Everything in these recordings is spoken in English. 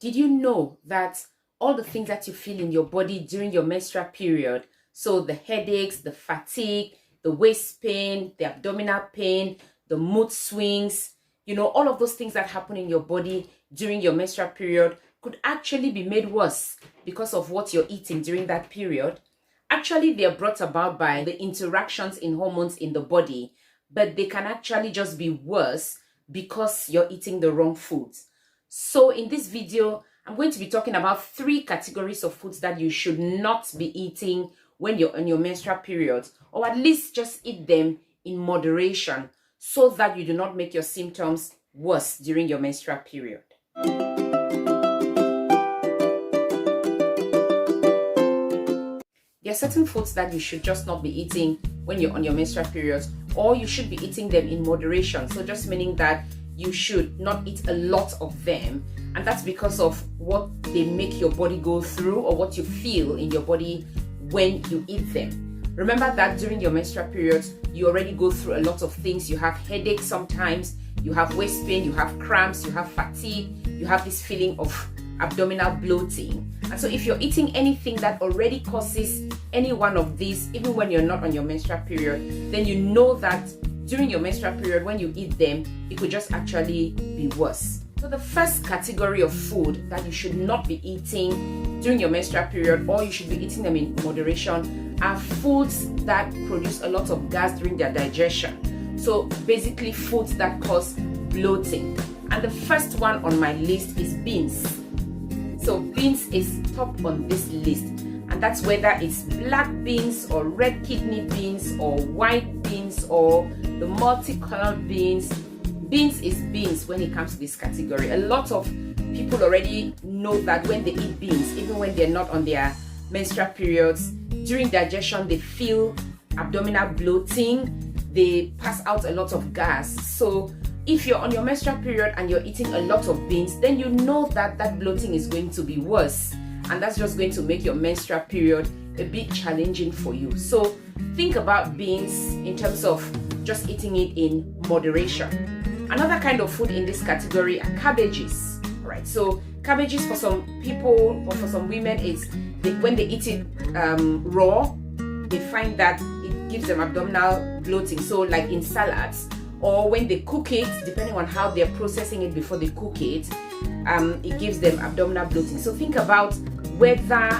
Did you know that all the things that you feel in your body during your menstrual period, so the headaches, the fatigue, the waist pain, the abdominal pain, the mood swings, all of those things that happen in your body during your menstrual period could actually be made worse because of what you're eating during that period? Actually, they are brought about by the interactions in hormones in the body, but they can actually just be worse because you're eating the wrong foods. So in this video, I'm going to be talking about 3 categories of foods that you should not be eating when you're on your menstrual period, or at least just eat them in moderation so that you do not make your symptoms worse during your menstrual period. There are certain foods that you should just not be eating when you're on your menstrual period, or you should be eating them in moderation. So just meaning that you should not eat a lot of them, and that's because of what they make your body go through or what you feel in your body when you eat them. Remember that during your menstrual period, you already go through a lot of things. You have headaches sometimes, you have waist pain, you have cramps, you have fatigue, you have this feeling of abdominal bloating. And so if you're eating anything that already causes any one of these, even when you're not on your menstrual period, then you know that during your menstrual period, when you eat them, it could just actually be worse. So the first category of food that you should not be eating during your menstrual period, or you should be eating them in moderation, are foods that produce a lot of gas during their digestion. So basically foods that cause bloating. And the first one on my list is beans. So beans is top on this list, and that's whether it's black beans or red kidney beans or white beans or the multicolored beans. Beans is beans when it comes to this category. A lot of people already know that when they eat beans, even when they're not on their menstrual periods, during digestion they feel abdominal bloating, they pass out a lot of gas. So if you're on your menstrual period and you're eating a lot of beans, then you know that that bloating is going to be worse, and that's just going to make your menstrual period a bit challenging for you. So think about beans in terms of just eating it in moderation. Another kind of food in this category are cabbages. All right, so cabbages for some people or for some women is when they eat it raw, they find that it gives them abdominal bloating. So like in salads, or when they cook it, depending on how they're processing it before they cook it, it gives them abdominal bloating. So think about whether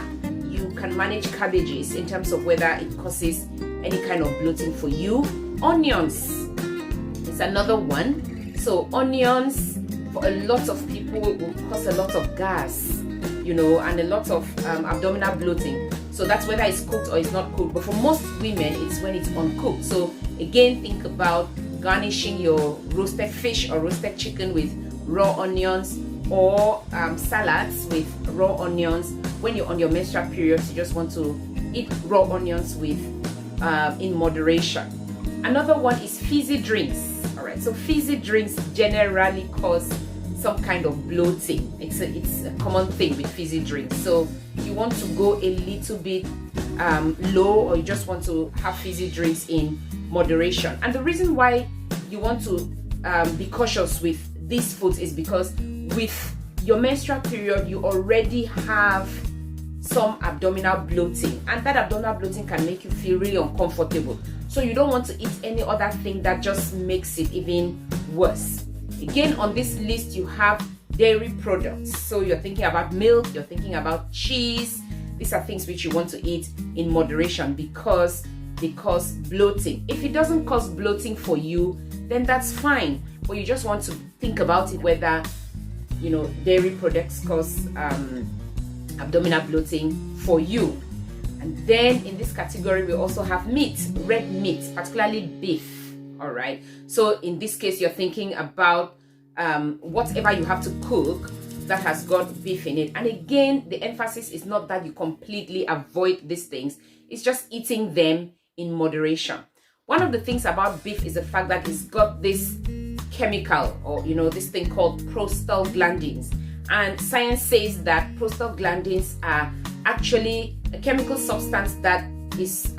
you can manage cabbages in terms of whether it causes any kind of bloating for you. Onions is another one. So onions for a lot of people will cause a lot of gas, and a lot of abdominal bloating. So that's whether it's cooked or it's not cooked. But for most women, it's when it's uncooked. So again, think about garnishing your roasted fish or roasted chicken with raw onions, or salads with raw onions. When you're on your menstrual periods, you just want to eat raw onions with in moderation. Another one is fizzy drinks. All right, so fizzy drinks generally cause some kind of bloating. It's a common thing with fizzy drinks. So you want to go a little bit low, or you just want to have fizzy drinks in moderation. And the reason why you want to be cautious with these foods is because with your menstrual period, you already have some abdominal bloating, and that abdominal bloating can make you feel really uncomfortable. So you don't want to eat any other thing that just makes it even worse. Again, on this list you have dairy products. So you're thinking about milk, you're thinking about cheese. These are things which you want to eat in moderation because they cause bloating. If it doesn't cause bloating for you, then that's fine, but you just want to think about it, whether dairy products cause abdominal bloating for you. And then in this category we also have meat, red meat, particularly beef. All right, so in this case you're thinking about whatever you have to cook that has got beef in it. And again, the emphasis is not that you completely avoid these things, it's just eating them in moderation. One of the things about beef is the fact that it's got this chemical, or this thing called prostaglandins, and science says that prostaglandins are actually a chemical substance that is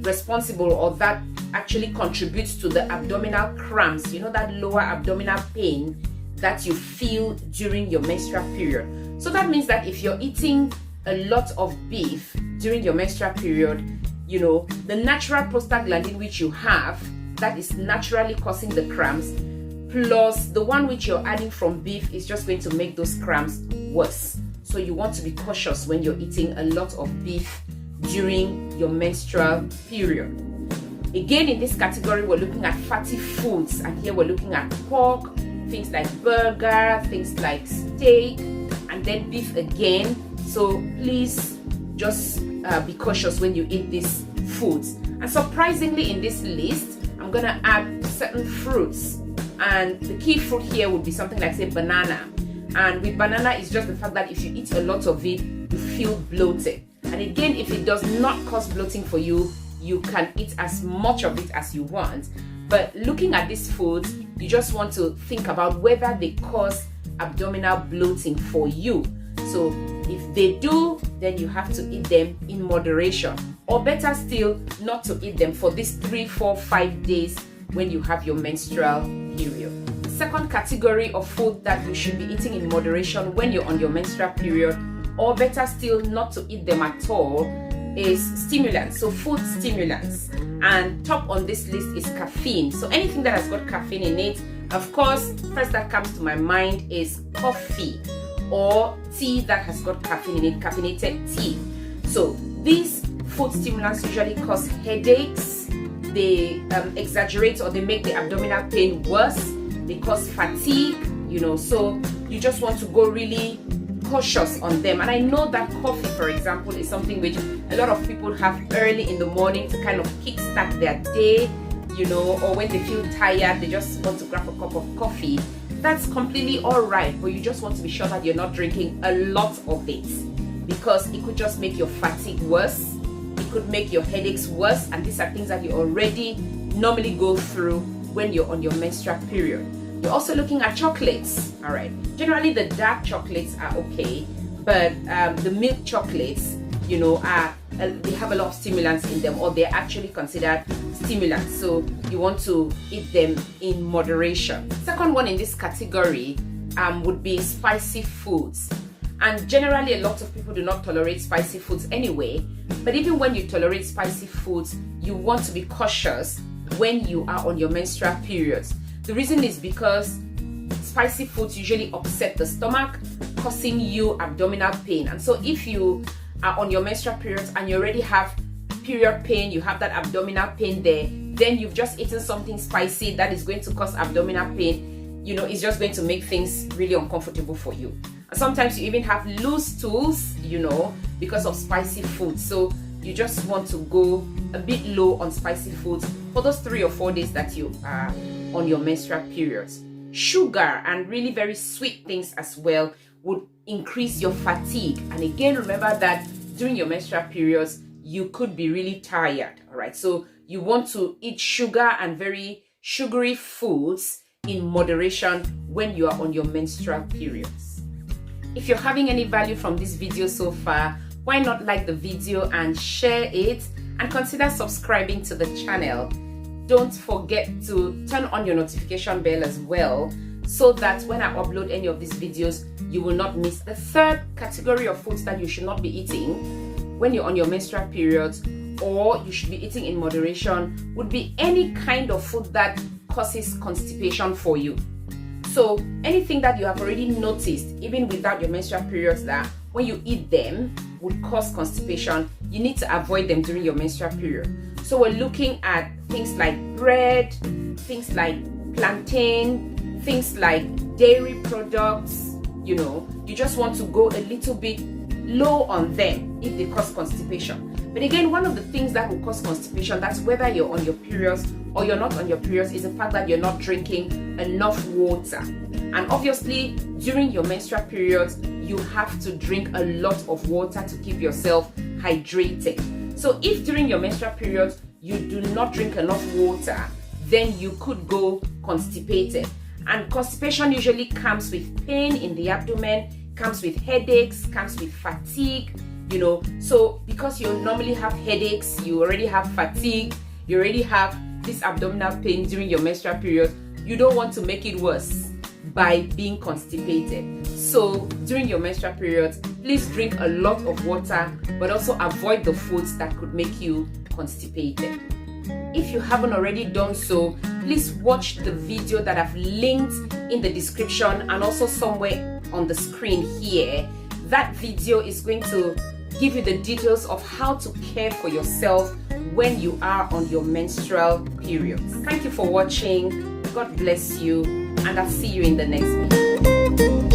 responsible, or that actually contributes to the abdominal cramps, that lower abdominal pain that you feel during your menstrual period. So that means that if you're eating a lot of beef during your menstrual period, you know, the natural prostaglandin which you have that is naturally causing the cramps, plus the one which you're adding from beef is just going to make those cramps worse. So you want to be cautious when you're eating a lot of beef during your menstrual period. Again, in this category, we're looking at fatty foods, and here we're looking at pork, things like burger, things like steak, and then beef again. So please just be cautious when you eat these foods. And surprisingly, in this list, I'm gonna add certain fruits, and the key fruit here would be something like, say, banana. And with banana, it's just the fact that if you eat a lot of it, you feel bloated. And again, if it does not cause bloating for you, you can eat as much of it as you want. But looking at these foods, you just want to think about whether they cause abdominal bloating for you. So if they do, then you have to eat them in moderation, or better still, not to eat them for these 3, 4, 5 days when you have your menstrual period. The second category of food that you should be eating in moderation when you're on your menstrual period, or better still, not to eat them at all, is stimulants. So food stimulants. And top on this list is caffeine. So anything that has got caffeine in it, of course, first that comes to my mind is coffee or tea that has got caffeine in it, caffeinated tea. So these food stimulants usually cause headaches, they exaggerate or they make the abdominal pain worse, they cause fatigue, you know, so you just want to go really cautious on them. And I know that coffee, for example, is something which a lot of people have early in the morning to kind of kickstart their day, you know, or when they feel tired, they just want to grab a cup of coffee. That's completely all right, but you just want to be sure that you're not drinking a lot of it, because it could just make your fatigue worse, it could make your headaches worse, and these are things that you already normally go through when you're on your menstrual period. You're also looking at chocolates, all right. Generally, the dark chocolates are okay, but the milk chocolates, you know, they have a lot of stimulants in them, or they're actually considered stimulants. So you want to eat them in moderation. Second one in this category would be spicy foods. And generally, a lot of people do not tolerate spicy foods anyway. But even when you tolerate spicy foods, you want to be cautious when you are on your menstrual periods. The reason is because spicy foods usually upset the stomach, causing you abdominal pain. And so if you are on your menstrual periods and you already have period pain, you have that abdominal pain there, then you've just eaten something spicy that is going to cause abdominal pain, you know, it's just going to make things really uncomfortable for you. And sometimes you even have loose stools, you know, because of spicy food. So you just want to go a bit low on spicy foods for those 3 or 4 days that you are on your menstrual periods. Sugar and really very sweet things as well would increase your fatigue. And again, remember that during your menstrual periods, you could be really tired, all right? So you want to eat sugar and very sugary foods in moderation when you are on your menstrual periods. If you're having any value from this video so far, why not like the video and share it, and consider subscribing to the channel. Don't forget to turn on your notification bell as well, so that when I upload any of these videos, you will not miss. The third category of foods that you should not be eating when you're on your menstrual periods, or you should be eating in moderation, would be any kind of food that causes constipation for you. So anything that you have already noticed, even without your menstrual periods, that when you eat them would cause constipation, you need to avoid them during your menstrual period. So we're looking at things like bread, things like plantain, things like dairy products, you know, you just want to go a little bit low on them if they cause constipation. But again, one of the things that will cause constipation, that's whether you're on your periods or you're not on your periods, is the fact that you're not drinking enough water. And obviously, during your menstrual periods, you have to drink a lot of water to keep yourself hydrated. So if during your menstrual periods, you do not drink enough water, then you could go constipated. And constipation usually comes with pain in the abdomen, comes with headaches, comes with fatigue, you know. So because you normally have headaches, you already have fatigue, you already have this abdominal pain during your menstrual period, you don't want to make it worse by being constipated. So during your menstrual periods, please drink a lot of water, but also avoid the foods that could make you constipated. If you haven't already done so, please watch the video that I've linked in the description and also somewhere on the screen here. That video is going to give you the details of how to care for yourself when you are on your menstrual periods. Thank you for watching. God bless you, and I'll see you in the next video.